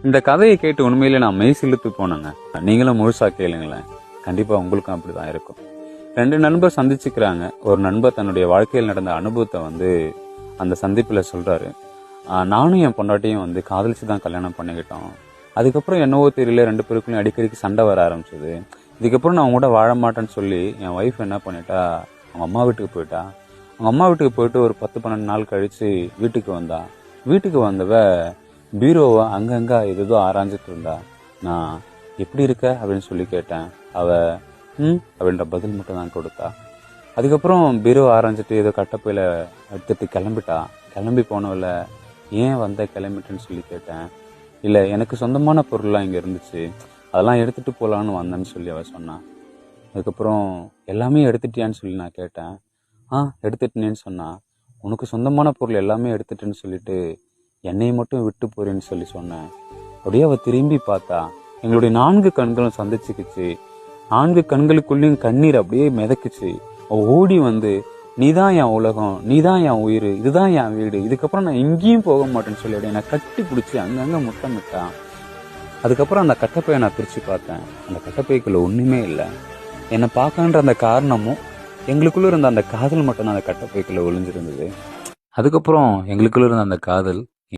இந்த கதையை கேட்டு உண்மையிலே நான் மெய் சிலுத்து போனேங்க. நீங்களும் முழுசா கேளுங்களேன், கண்டிப்பா உங்களுக்கும் அப்படிதான் இருக்கும். ரெண்டு நண்பர் சந்திச்சுக்கிறாங்க. ஒரு நண்பர் தன்னுடைய வாழ்க்கையில் நடந்த அனுபவத்தை அந்த சந்திப்புல சொல்றாரு. நானும் என் பொண்டாட்டியும் காதலிச்சு தான் கல்யாணம் பண்ணிக்கிட்டோம். அதுக்கப்புறம் என்னவோ தெரியல, ரெண்டு பேருக்குள்ளும் அடிக்கடிக்கு சண்டை வர ஆரம்பிச்சது. இதுக்கப்புறம் நான் அவங்க கூட வாழ மாட்டேன்னு சொல்லி என் ஒய்ஃப் என்ன பண்ணிட்டா, அவங்க அம்மா வீட்டுக்கு போயிட்டா. அவங்க அம்மா வீட்டுக்கு போயிட்டு ஒரு 10-12 நாள் கழிச்சு வீட்டுக்கு வந்தா. வீட்டுக்கு வந்தவ பீரோவை அங்கங்க ஏதோ ஆராய்ஞ்சிட்டு இருந்தா. நான் எப்படி இருக்க அப்படின்னு சொல்லி கேட்டேன். அவ அப்படின்ற பதில் மட்டும் தான் கொடுத்தா. அதுக்கப்புறம் பீரோ ஆராய்ஞ்சிட்டு ஏதோ கட்டப்பையில எடுத்துட்டு கிளம்பிட்டா. கிளம்பி போனவள ஏன் கிளம்பிட்டேன்னு சொல்லி கேட்டேன். இல்ல, எனக்கு சொந்தமான பொருள்லாம் இங்க இருந்துச்சு, அதெல்லாம் எடுத்துட்டு போலான்னு வந்தேன்னு சொல்லி அவ சொன்னான். அதுக்கப்புறம் எல்லாமே எடுத்துட்டியான்னு சொல்லி நான் கேட்டேன். எடுத்துட்டேன்னு சொன்னா. உனக்கு சொந்தமான பொருள் எல்லாமே எடுத்துட்டேன்னு சொல்லிட்டு என்னையை மட்டும் விட்டு போறேன்னு சொல்லி சொன்னேன். அப்படியே அவ திரும்பி பார்த்தா. எங்களுடைய 4 கண்களும் சந்திச்சுக்குச்சு. 4 கண்களுக்குள்ளேயும் கண்ணீர் அப்படியே மிதக்குச்சு. அவ ஓடி நீதான் என் உலகம், நீதான் என் உயிர், இதுதான் என் வீடு, இதுக்கப்புறம் நான் எங்கேயும் போக மாட்டேன்னு சொல்லி அப்படியே நான் கட்டி பிடிச்சி அங்கங்க முத்தமிட்டான். அதுக்கப்புறம் அந்த கட்டப்பையை நான் பிரிச்சு பார்த்தேன். அந்த கட்டப்பைக்குள்ள ஒண்ணுமே இல்லை. என்னை பார்க்கன்ற அந்த காரணமும் எங்களுக்குள்ள இருந்த அந்த காதல் மட்டும் தான் அந்த கட்டப்பைக்குள்ள ஒளிஞ்சிருந்தது. அதுக்கப்புறம் எங்களுக்குள்ள இருந்த அந்த காதல்